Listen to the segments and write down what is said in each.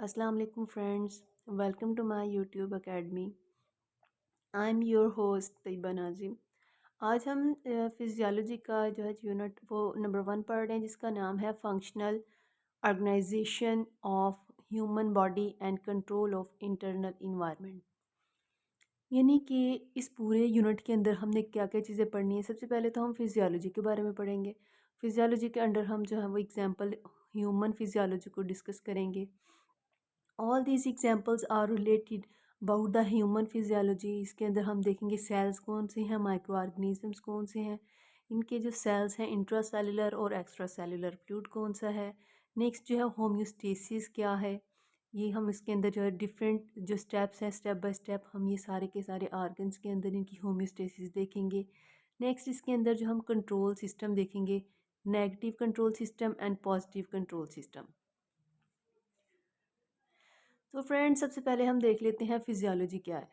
अस्सलाम वालेकुम friends, welcome to my YouTube academy. I am your host Tayyaba Nazim. आज हम फिजियोलॉजी का जो है यूनिट वो नंबर 1 पढ़ रहे हैं, जिसका नाम है functional organisation of human body and control of internal environment. यानी कि इस पूरे यूनिट के अंदर हमने क्या क्या चीज़ें पढ़नी है। सबसे पहले तो हम फिजियोलॉजी के बारे में पढ़ेंगे। फिजियोलॉजी के अंडर हम जो है वो एग्जांपल ह्यूमन फिजियोलॉजी को डिस्कस करेंगे। All these examples are related about the human physiology. इसके अंदर हम देखेंगे सेल्स कौन से हैं, माइक्रो ऑर्गेनिजम्स कौन से हैं, इनके जो सेल्स हैं इंट्रा सेलुलर और एक्स्ट्रा सेलुलर फ्लूइड कौन सा है। नेक्स्ट जो है होम्योस्टेसिस क्या है, ये हम इसके अंदर जो है डिफरेंट जो स्टेप्स हैं स्टेप बाय स्टेप हम ये सारे के सारे आर्गन्स के अंदर इनकी होम्योस्टेसिस देखेंगे। नेक्स्ट इसके अंदर जो हम कंट्रोल सिस्टम देखेंगे, negative control system and positive control system. तो फ्रेंड्स सबसे पहले हम देख लेते हैं फिजियोलॉजी क्या है।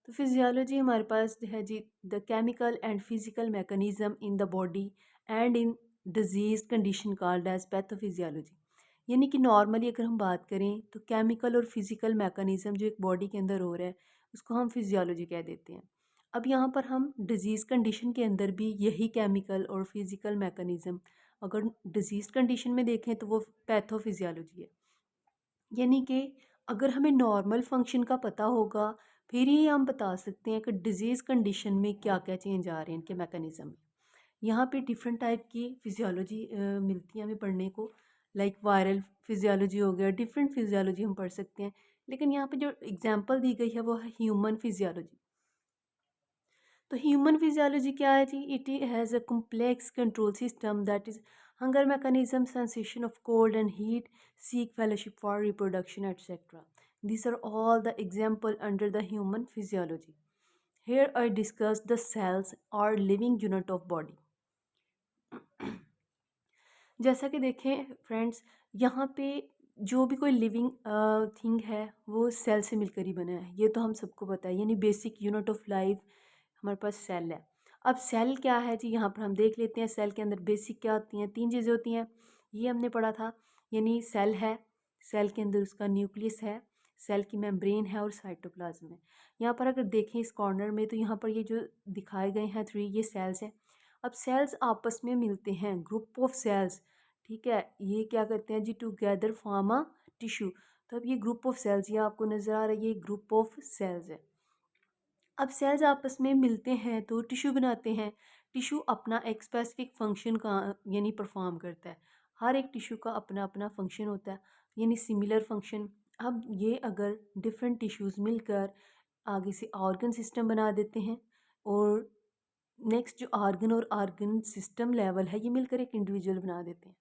तो फिजियोलॉजी हमारे पास है जी the chemical and physical mechanism in the body and in disease condition called as pathophysiology. यानी कि नॉर्मली अगर हम बात करें तो केमिकल और फिजिकल मैकेनिज्म जो एक बॉडी के अंदर हो रहा है उसको हम फिजियोलॉजी कह देते हैं। अब यहाँ पर हम डिजीज़ कंडीशन के अंदर भी यही केमिकल और फिजिकल मैकेनिज्म अगर डिजीज़ कंडीशन में देखें तो वो पैथोफिजियोलॉजी है। यानी कि अगर हमें नॉर्मल फंक्शन का पता होगा फिर ही हम बता सकते हैं कि डिजीज़ कंडीशन में क्या क्या चेंज आ रहे हैं इनके मैकेनिज़्म में। यहाँ पे डिफरेंट टाइप की फिजियोलॉजी मिलती है हमें पढ़ने को। लाइक वायरल फिजियोलॉजी हो गया, डिफरेंट फिजियोलॉजी हम पढ़ सकते हैं। लेकिन यहाँ पे जो एग्जांपल दी गई है वो है ह्यूमन फिजियोलॉजी। तो ह्यूमन फिजियोलॉजी क्या है जी? It has a complex control system that is hunger mechanism, sensation of cold and heat, seek fellowship for reproduction, etc. These are all the example under the human physiology. Here I discuss the cells or living unit of body. जैसा कि देखें friends, यहाँ पे जो भी कोई living thing है वो सेल से मिलकर ही बना है, ये तो हम सबको पता है। यानी बेसिक यूनिट ऑफ लाइफ हमारे पास सेल है। अब सेल क्या है जी, यहाँ पर हम देख लेते हैं सेल के अंदर बेसिक क्या होती हैं। 3 चीज़ें होती हैं, ये हमने पढ़ा था। यानी सेल है, सेल के अंदर उसका न्यूक्लियस है, सेल की मेम्ब्रेन है और साइटोप्लाज्म है। यहाँ पर अगर देखें इस कॉर्नर में तो यहाँ पर ये जो दिखाए गए हैं 3 ये सेल्स हैं। अब सेल्स आपस में मिलते हैं, ग्रुप ऑफ सेल्स, ठीक है। ये क्या करते हैं जी, टुगेदर फॉर्म अ टिश्यू। तो अब ये ग्रुप ऑफ सेल्स ये आपको नज़र आ रहा है, ये ग्रुप ऑफ सेल्स है। अब सेल्स आपस में मिलते हैं तो टिश्यू बनाते हैं। टिश्यू अपना एक स्पेसिफिक फंक्शन का यानी परफॉर्म करता है। हर एक टिश्यू का अपना अपना फंक्शन होता है, यानी सिमिलर फंक्शन। अब ये अगर डिफरेंट टिश्यूज़ मिलकर आगे से ऑर्गन सिस्टम बना देते हैं, और नेक्स्ट जो ऑर्गन और ऑर्गन सिस्टम लेवल है ये मिलकर एक इंडिविजुअल बना देते हैं।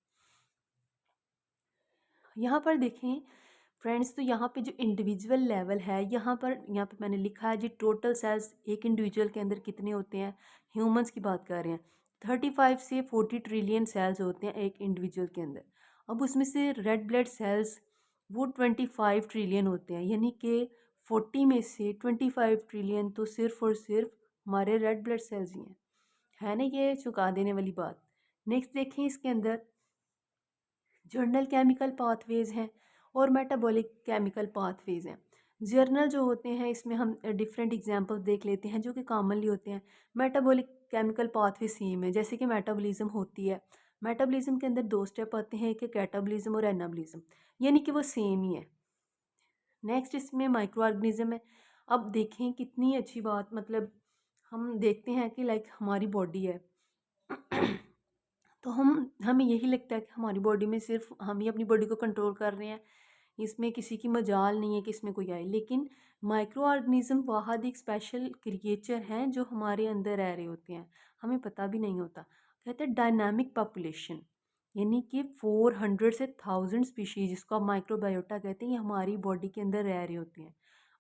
यहाँ पर देखें फ्रेंड्स, तो यहाँ पे जो इंडिविजुअल लेवल है यहाँ पे मैंने लिखा है जी टोटल सेल्स एक इंडिविजुअल के अंदर कितने होते हैं। ह्यूमंस की बात कर रहे हैं, 35 से 40 ट्रिलियन सेल्स होते हैं एक इंडिविजुअल के अंदर। अब उसमें से रेड ब्लड सेल्स वो 25 ट्रिलियन होते हैं, यानी कि 40 में से 25 ट्रिलियन तो सिर्फ और सिर्फ हमारे रेड ब्लड सेल्स ही हैं। है ना ये चुका देने वाली बात। नेक्स्ट देखें इसके अंदर जर्नल केमिकल पाथवेज हैं और मेटाबॉलिक केमिकल पाथवेज हैं। जर्नल जो होते हैं इसमें हम डिफरेंट एग्जांपल देख लेते हैं जो कि कॉमनली होते हैं। मेटाबॉलिक केमिकल पाथवे सेम है, जैसे कि मेटाबॉलिज्म होती है। मेटाबॉलिज्म के अंदर 2 स्टेप आते हैं, एक कैटाबॉलिज्म और एनाबॉलिज्म, यानी कि वो सेम ही है। नेक्स्ट इसमें माइक्रो ऑर्गेनिज्म है। अब देखें कितनी अच्छी बात, मतलब हम देखते हैं कि लाइक हमारी बॉडी है तो हमें यही लगता है कि हमारी बॉडी में सिर्फ हम ही अपनी बॉडी को कंट्रोल कर रहे हैं, इसमें किसी की मजाल नहीं है कि इसमें कोई आए। लेकिन माइक्रो ऑर्गेनिज्म वाहद एक स्पेशल क्रिएचर हैं जो हमारे अंदर रह रहे होते हैं, हमें पता भी नहीं होता। कहते हैं डायनामिक पॉपुलेशन, यानी कि 400 से 1000 स्पीशीज जिसको आप माइक्रोबायोटा कहते हैं, ये हमारी बॉडी के अंदर रह रहे होते हैं।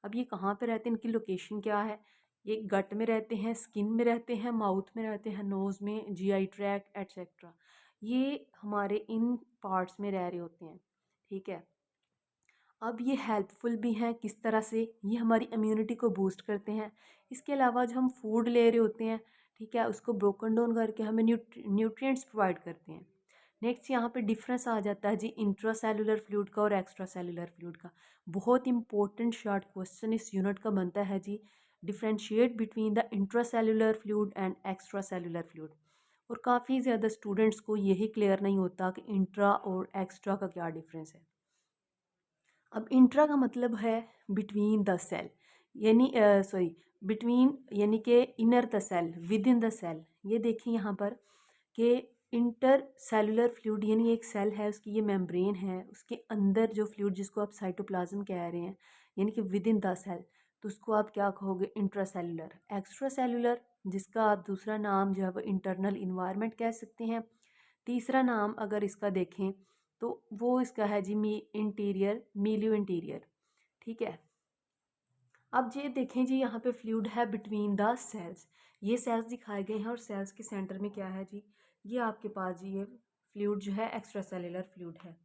अब ये कहाँ पे रहते हैं, इनकी लोकेशन क्या है? ये गट में रहते हैं, स्किन में रहते हैं, माउथ में रहते हैं, नोज़ में, जीआई ट्रैक एट्सेट्रा। ये हमारे इन पार्ट्स में रह रहे होते हैं, ठीक है। अब ये हेल्पफुल भी हैं किस तरह से, ये हमारी इम्यूनिटी को बूस्ट करते हैं। इसके अलावा जो हम फूड ले रहे होते हैं, ठीक है, उसको ब्रोकन डाउन करके हमें न्यूट्रिएंट्स प्रोवाइड करते हैं। नेक्स्ट यहाँ पे डिफरेंस आ जाता है जी इंट्रा सेलुलर फ्लूइड का और एक्स्ट्रा सेलुलर फ्लूइड का। बहुत इंपॉर्टेंट शॉर्ट क्वेश्चन इस यूनिट का बनता है जी, differentiate between the intra cellular fluid and extra cellular fluid. और काफ़ी ज़्यादा स्टूडेंट्स को यही क्लियर नहीं होता कि इंट्रा और एक्स्ट्रा का क्या डिफरेंस है। अब इंट्रा का मतलब है बिटवीन द सेल, यानी सॉरी बिटवीन यानी कि inner the cell, within the cell. ये देखें यहाँ पर कि इंटर सेलुलर फ्लूइड यानी एक सेल है, उसकी ये मेम्ब्रेन है, उसके अंदर जो फ्लूइड जिसको आप साइटोप्लाज्म कह रहे हैं यानी कि विद इन द सेल, तो उसको आप क्या कहोगे, इंट्रा सेलुलर। एक्स्ट्रा सेलुलर जिसका आप दूसरा नाम जो है वो इंटरनल इन्वायरमेंट कह सकते हैं। तीसरा नाम अगर इसका देखें तो वो इसका है जी इंटीरियर, मीलियो इंटीरियर। ठीक है। अब ये देखें जी यहाँ पे फ्लूइड है बिटवीन द सेल्स, ये सेल्स दिखाए गए हैं और सेल्स के सेंटर में क्या है जी, ये आपके पास जी ये फ्लूइड जो है एक्स्ट्रा सेलुलर फ्लूइड है।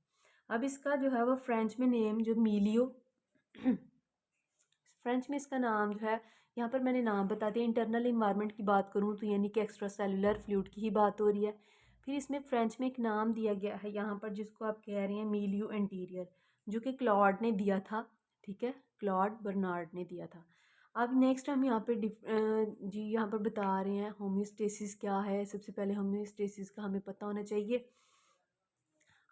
अब इसका जो है वो फ्रेंच में नेम जो मीलियो फ्रेंच में इसका नाम जो है, यहाँ पर मैंने नाम बता दिया। इंटरनल इन्वायरमेंट की बात करूँ तो यानी कि एक्स्ट्रा सेलुलर फ्लूइड की ही बात हो रही है। फिर इसमें फ्रेंच में एक नाम दिया गया है यहाँ पर जिसको आप कह रहे हैं मीलियो इंटीरियर, जो कि क्लॉड ने दिया था। ठीक है, क्लॉड बर्नार्ड ने दिया था। अब नेक्स्ट हम यहाँ पे जी यहाँ पर बता रहे हैं होम्योस्टेसिस क्या है। सबसे पहले होम्योस्टेसिस का हमें पता होना चाहिए।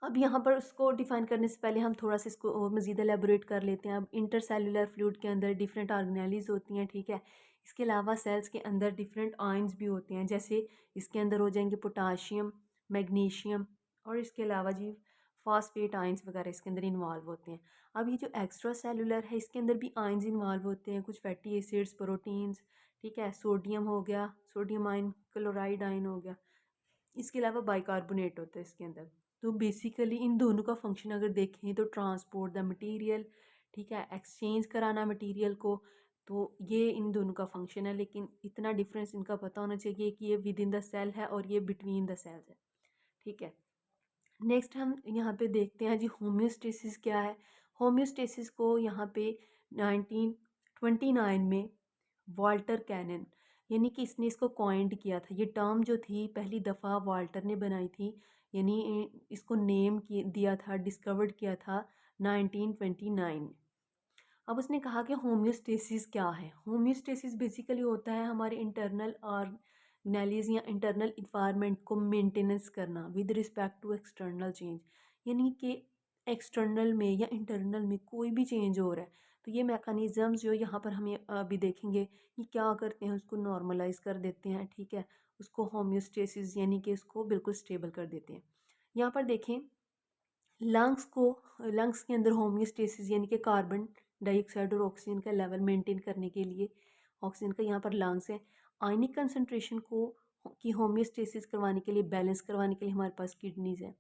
अब यहाँ पर उसको डिफाइन करने से पहले हम थोड़ा सा इसको मज़ीद एलेबोरेट कर लेते हैं। अब इंटरसेलुलर फ्लूइड के अंदर डिफरेंट ऑर्गेनेलिज होती हैं। ठीक है, इसके अलावा सेल्स के अंदर डिफरेंट आयंस भी होते हैं, जैसे इसके अंदर हो जाएंगे पोटाशियम, मैग्नीशियम और इसके अलावा जी फॉस्फेट आयंस वगैरह इसके अंदर इन्वॉल्व होते हैं। अब ये जो एक्स्ट्रा सेलुलर है इसके अंदर भी आयंस इन्वॉल्व होते हैं, कुछ फैटी एसिड्स, प्रोटीन्स। ठीक है, सोडियम हो गया, सोडियम आयन, क्लोराइड आयन हो गया। इसके अलावा बाइकार्बोनेट होता है इसके अंदर। तो बेसिकली इन दोनों का फंक्शन अगर देखें तो ट्रांसपोर्ट द मटेरियल, ठीक है, एक्सचेंज कराना मटेरियल को, तो ये इन दोनों का फंक्शन है। लेकिन इतना डिफरेंस इनका पता होना चाहिए कि ये विद इन द सेल है और ये बिटवीन द सेल्स है। ठीक है, नेक्स्ट हम यहाँ पे देखते हैं जी होम्योस्टेसिस क्या है। होम्योस्टेसिस को यहाँ पे 1929 में वाल्टर कैनन यानी कि इसने इसको कॉइंड किया था। ये टर्म जो थी पहली दफ़ा वाल्टर ने बनाई थी, यानी इसको नेम दिया था, डिस्कवर्ड किया था 1929 में। अब उसने कहा कि होम्योस्टेसिस क्या है। होम्योस्टेसिस बेसिकली होता है हमारे इंटरनल ऑर्गेनेलिज या इंटरनल इन्वायरमेंट को मेंटेनेंस करना with respect to external change, यानी कि एक्सटर्नल में या इंटरनल में कोई भी चेंज हो रहा है तो ये मैकेनिज़म्स जो यहाँ पर हमें अभी देखेंगे कि क्या करते हैं, उसको नॉर्मलाइज कर देते हैं। ठीक है, उसको होम्योस्टेसिस यानी कि उसको बिल्कुल स्टेबल कर देते हैं। यहाँ पर देखें लंग्स के अंदर होम्योस्टेसिस यानी कि कार्बन डाइऑक्साइड और ऑक्सीजन का लेवल मेंटेन करने के लिए, ऑक्सीजन का यहाँ पर लंग्स है। आयनिक कंसंट्रेशन को की होम्योस्टेसिस करवाने के लिए, बैलेंस करवाने के लिए हमारे पास किडनीज है।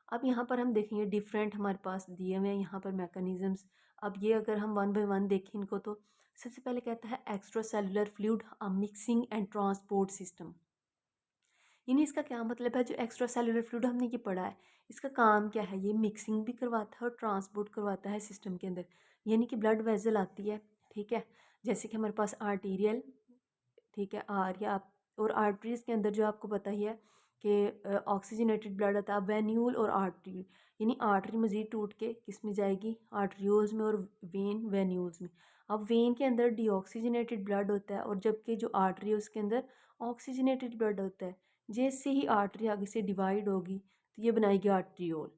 अब यहाँ पर हम देखेंगे डिफरेंट हमारे पास दिए हुए हैं यहाँ पर मैकेनिज़म्स। अब ये अगर हम वन बाय वन देखें इनको तो सबसे पहले कहता है extra cellular fluid a mixing and transport system. यानी इसका क्या मतलब है, जो एक्स्ट्रा सेलुलर फ्लूइड हमने ये पढ़ा है इसका काम क्या है, ये मिक्सिंग भी करवाता है और ट्रांसपोर्ट करवाता है सिस्टम के अंदर। यानी कि ब्लड वेजल आती है, ठीक है, जैसे कि हमारे पास आर्टीरियल, ठीक है, आर या आप, और आर्टरीज के अंदर जो आपको पता ही है कि ऑक्सीजनेटेड ब्लड आता है वेन्यूल और आर्टरी। यानी आर्टरी मज़ीद टूट के किस में जाएगी, आर्ट्रियोल्स में, और वेन वेन्यूल्स में। अब वेन के अंदर डीऑक्सीजनेटेड ब्लड होता है और जबकि जो आर्टरी है उसके अंदर ऑक्सीजनेटेड ब्लड होता है। जैसे ही आर्टरी आगे से डिवाइड होगी तो ये बनाएगी आर्ट्रियोल।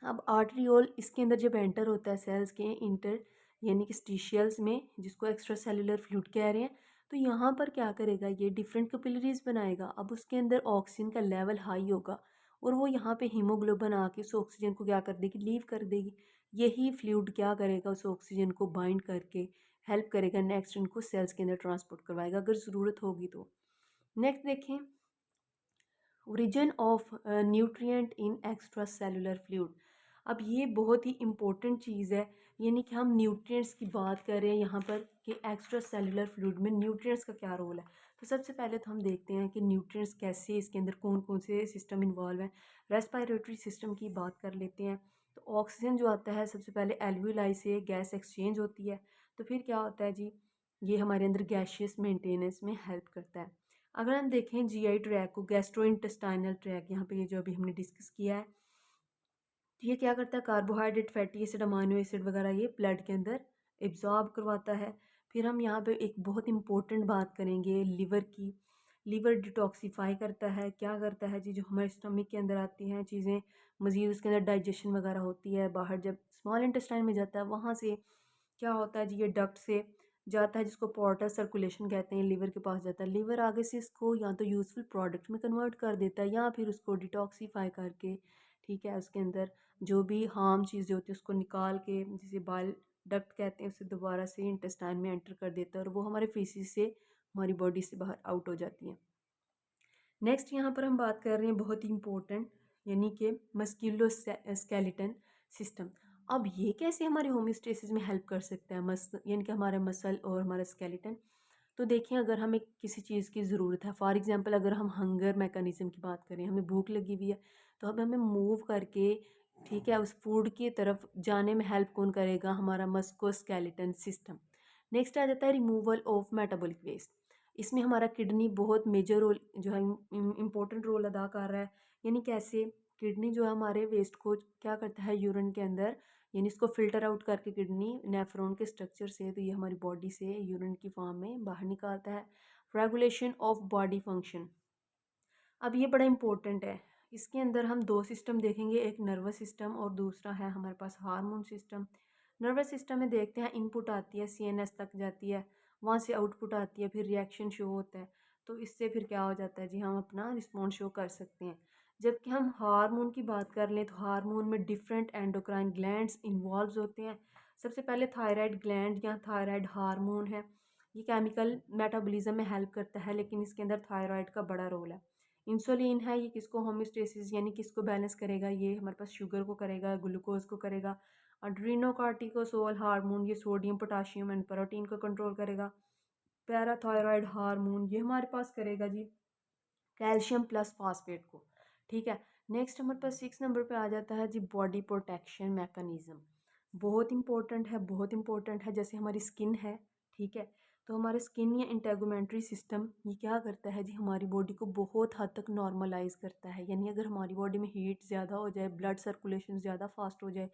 अब आर्ट्रियोल इसके अंदर जब एंटर होता है सेल्स के इंटर यानी कि स्टिशियल्स में, जिसको एक्स्ट्रा सेलुलर फ्लूइड कह रहे हैं, तो यहाँ पर क्या करेगा, ये डिफरेंट कैपिलरीज बनाएगा। अब उसके अंदर ऑक्सीजन का लेवल हाई होगा और वो यहाँ पे हीमोग्लोबिन आके उस ऑक्सीजन को क्या कर देगी, लीव कर देगी। यही फ्लूइड क्या करेगा, उस ऑक्सीजन को बाइंड करके हेल्प करेगा, नेक्स्ट इनको सेल्स के अंदर ट्रांसपोर्ट करवाएगा अगर ज़रूरत होगी तो। नेक्स्ट देखें origin of nutrient in extra cellular fluid. अब ये बहुत ही इम्पोर्टेंट चीज़ है, यानी कि हम न्यूट्रिएंट्स की बात कर रहे हैं यहाँ पर कि एक्स्ट्रा सेलुलर फ्लूइड में न्यूट्रिएंट्स का क्या रोल है। तो सबसे पहले तो हम देखते हैं कि न्यूट्रिएंट्स कैसे, इसके अंदर कौन कौन से सिस्टम इन्वॉल्व हैं। रेस्पिरेटरी सिस्टम की बात कर लेते हैं। तो ऑक्सीजन जो आता है सबसे पहले एल्वियोलाई से गैस एक्सचेंज होती है, तो फिर क्या होता है जी, ये हमारे अंदर गैशियस मेंटेनेंस में हेल्प करता है। अगर हम देखें जीआई ट्रैक को, गैस्ट्रो इंटेस्टाइनल ट्रैक, यहाँ पे ये जो अभी हमने डिस्कस किया है, तो ये क्या करता है, carbohydrate, fatty acid, amino acid वगैरह ये ब्लड के अंदर एब्जॉर्ब करवाता है। फिर हम यहाँ पे एक बहुत इंपॉर्टेंट बात करेंगे लिवर की। लिवर डिटॉक्सीफाई करता है, क्या करता है जी, जो हमारे स्टमक के अंदर आती हैं चीज़ें, मज़ीद उसके अंदर डाइजेशन वगैरह होती है, बाहर जब स्मॉल इंटेस्टाइन में जाता है वहाँ से क्या होता है जी, ये डक्ट से जाता है, जिसको पोर्टल सर्कुलेशन कहते हैं, लिवर के पास जाता है। लिवर आगे से इसको या तो यूज़फुल प्रोडक्ट में कन्वर्ट कर देता है या फिर उसको डिटॉक्सीफाई करके, ठीक है, उसके अंदर जो भी हार्म चीज़ें होती हैं उसको निकाल के, जिसे बाइल डक्ट कहते हैं, उसे दोबारा से इंटेस्टाइन में एंटर कर देता है और वो हमारे फीसिस से, हमारी बॉडी से बाहर आउट हो जाती हैं। नेक्स्ट यहाँ पर हम बात कर रहे हैं बहुत ही इंपॉर्टेंट, यानी कि मस्क्यूलो स्केलेटन सिस्टम। अब ये कैसे हमारे होम्योस्टेसिस में हेल्प कर सकता है, यानी कि हमारे मसल और हमारा स्केलेटन। तो देखिए, अगर हमें किसी चीज़ की ज़रूरत है, फॉर एग्जांपल अगर हम हंगर मैकेनिज़्म की बात करें, हमें भूख लगी हुई है, तो अब हमें मूव करके, ठीक है, उस फूड की तरफ जाने में हेल्प कौन करेगा, हमारा मस्कुलोस्केलेटन सिस्टम। नेक्स्ट आ जाता है रिमूवल ऑफ मेटाबॉलिक वेस्ट। इसमें हमारा किडनी बहुत मेजर रोल जो है, इम्पोर्टेंट रोल अदा कर रहा है। यानी कैसे, किडनी जो है हमारे वेस्ट को क्या करता है यूरिन के अंदर, यानी इसको फिल्टर आउट करके किडनी नेफ्रॉन के स्ट्रक्चर से, तो ये हमारी बॉडी से यूरिन की फॉर्म में बाहर निकालता है। रेगुलेशन ऑफ बॉडी फंक्शन, अब ये बड़ा इंपॉर्टेंट है। इसके अंदर हम दो सिस्टम देखेंगे, एक नर्वस सिस्टम और दूसरा है हमारे पास हार्मोन सिस्टम। नर्वस सिस्टम में देखते हैं, इनपुट आती है सीएनएस तक जाती है, वहाँ से आउटपुट आती है, फिर रिएक्शन शो होता है, तो इससे फिर क्या हो जाता है जी, हम अपना रिस्पॉन्स शो कर सकते हैं। जबकि हम हार्मोन की बात कर लें तो हार्मोन में डिफरेंट एंडोक्राइन ग्लैंड्स इन्वॉल्व होते हैं। सबसे पहले थायराइड ग्लैंड या थायराइड हार्मोन है, ये केमिकल मेटाबॉलिज्म में हेल्प करता है, लेकिन इसके अंदर थायराइड का बड़ा रोल है। इंसुलिन है, ये किसको होम्योस्टेसिस यानी किसको बैलेंस करेगा, ये हमारे पास शुगर को करेगा, ग्लूकोज को करेगा। अड्रीनोकार्टिकोसोल हार्मोन ये सोडियम, पोटाशियम एंड प्रोटीन को कंट्रोल करेगा। पैराथायरॉयड हार्मोन ये हमारे पास करेगा जी कैल्शियम प्लस फास्फेट को, ठीक है। नेक्स्ट हमारे पास 6 नंबर पे आ जाता है जी बॉडी प्रोटेक्शन मैकेनिज्म। बहुत इंपॉर्टेंट है, बहुत इंपॉर्टेंट है। जैसे हमारी स्किन है, ठीक है, तो हमारे स्किन या इंटेगुमेंट्री सिस्टम ये क्या करता है जी, हमारी बॉडी को बहुत हद तक नॉर्मलाइज करता है। यानी अगर हमारी बॉडी में हीट ज़्यादा हो जाए, ब्लड सर्कुलेशन ज़्यादा फास्ट हो जाए,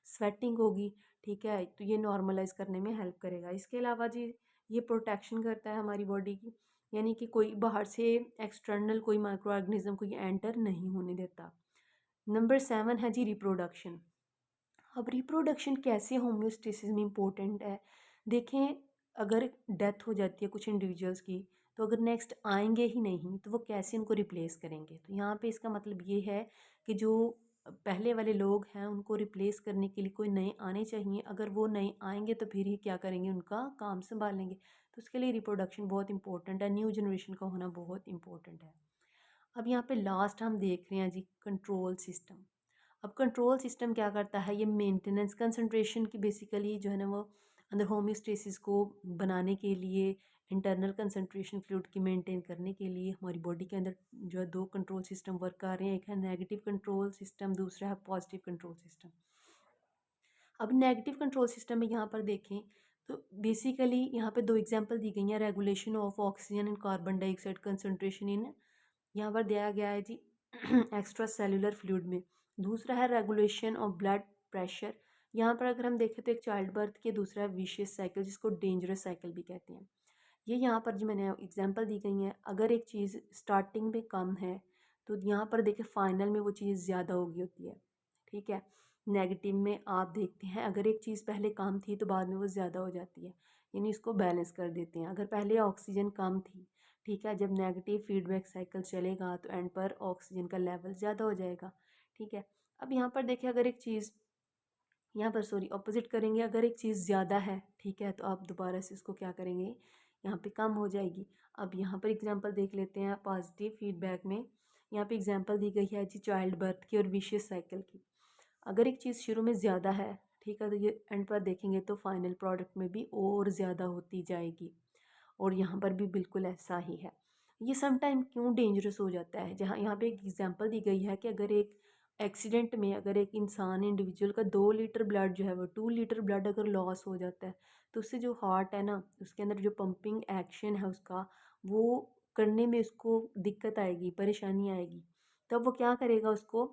स्वेटिंग होगी, ठीक है, तो ये नॉर्मलाइज करने में हेल्प करेगा। इसके अलावा जी ये प्रोटेक्शन करता है हमारी बॉडी की, यानी कि कोई बाहर से एक्सटर्नल कोई माइक्रो ऑर्गेनिज्म को ये एंटर नहीं होने देता। नंबर 7 है जी रिप्रोडक्शन। अब रिप्रोडक्शन कैसे होम्योस्टेसिस में इम्पोर्टेंट है, देखें, अगर डेथ हो जाती है कुछ इंडिविजुअल्स की, तो अगर नेक्स्ट आएंगे ही नहीं तो वो कैसे उनको रिप्लेस करेंगे। तो यहाँ पे इसका मतलब ये है कि जो पहले वाले लोग हैं उनको रिप्लेस करने के लिए कोई नए आने चाहिए। अगर वो नए आएंगे तो फिर ही क्या करेंगे, उनका काम संभालेंगे। तो उसके लिए रिप्रोडक्शन बहुत इंपॉर्टेंट है, न्यू जनरेशन का होना बहुत इंपॉर्टेंट है। अब यहाँ पे लास्ट हम देख रहे हैं जी कंट्रोल सिस्टम। अब कंट्रोल सिस्टम क्या करता है, ये मेंटेनेंस कंसंट्रेशन की बेसिकली जो है ना, वो अंदर होम्योस्टेसिस को बनाने के लिए, इंटरनल कंसंट्रेशन फ्लूइड की मेंटेन करने के लिए हमारी बॉडी के अंदर जो है दो कंट्रोल सिस्टम वर्क कर रहे हैं। एक है नेगेटिव कंट्रोल सिस्टम, दूसरा है पॉजिटिव कंट्रोल सिस्टम। अब नेगेटिव कंट्रोल सिस्टम में यहाँ पर देखें तो बेसिकली यहाँ पे दो एग्जांपल दी गई हैं, regulation of oxygen and carbon dioxide concentration in, यहाँ पर दिया गया है जी एक्स्ट्रा सेलुलर फ्लूइड में। दूसरा है रेगुलेशन ऑफ ब्लड प्रेशर। यहाँ पर अगर हम देखें तो एक चाइल्ड बर्थ के, दूसरा है विशियस साइकिल जिसको डेंजरस साइकिल भी कहते हैं। ये यहाँ पर जो मैंने एग्जांपल दी गई हैं, अगर एक चीज़ स्टार्टिंग में कम है तो यहाँ पर देखें फाइनल में वो चीज़ ज़्यादा होगी होती है, ठीक है। नेगेटिव में आप देखते हैं अगर एक चीज़ पहले कम थी तो बाद में वो ज़्यादा हो जाती है, यानी इसको बैलेंस कर देते हैं। अगर पहले ऑक्सीजन कम थी, ठीक है, जब नेगेटिव फीडबैक साइकिल चलेगा तो एंड पर ऑक्सीजन का लेवल ज़्यादा हो जाएगा, ठीक है। अब यहाँ पर देखिए, अगर एक चीज़ यहाँ पर सॉरी ऑपोजिट करेंगे, अगर एक चीज़ ज़्यादा है, ठीक है, तो आप दोबारा से इसको क्या करेंगे, यहाँ पे कम हो जाएगी। अब यहाँ पर एग्जांपल देख लेते हैं पॉजिटिव फीडबैक में। यहाँ पे एग्जांपल दी गई है जी चाइल्ड बर्थ की और विशियस साइकिल की। अगर एक चीज़ शुरू में ज़्यादा है, ठीक है, तो ये एंड पर देखेंगे तो फाइनल प्रोडक्ट में भी और ज़्यादा होती जाएगी, और यहाँ पर भी बिल्कुल ऐसा ही है। ये सम टाइम क्यों डेंजरस हो जाता है, जहाँ यहाँ पे एक एग्जांपल दी गई है कि अगर एक एक्सीडेंट में अगर एक इंसान इंडिविजुअल का 2 लीटर ब्लड जो है वो 2 लीटर ब्लड अगर लॉस हो जाता है, तो उससे जो हार्ट है ना, उसके अंदर जो पंपिंग एक्शन है उसका, वो करने में उसको दिक्कत आएगी, परेशानी आएगी, तब वो क्या करेगा, उसको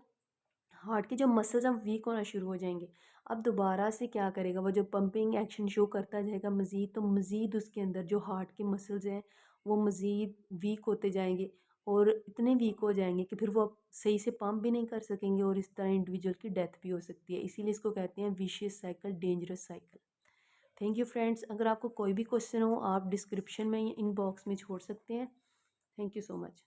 हार्ट के जो मसल्स हैं वीक होना शुरू हो जाएंगे। अब दोबारा से क्या करेगा, वो जो पंपिंग एक्शन शो करता जाएगा मज़ीद, तो मज़ीद उसके अंदर जो हार्ट के मसल्स हैं वो मज़ीद वीक होते जाएंगे और इतने वीक हो जाएंगे कि फिर वो सही से पंप भी नहीं कर सकेंगे और इस तरह इंडिविजुअल की डेथ भी हो सकती है। इसीलिए इसको कहते हैं vicious cycle, dangerous cycle. Thank you friends. अगर आपको कोई भी क्वेश्चन हो आप डिस्क्रिप्शन में इन बॉक्स में छोड़ सकते हैं। Thank you so much.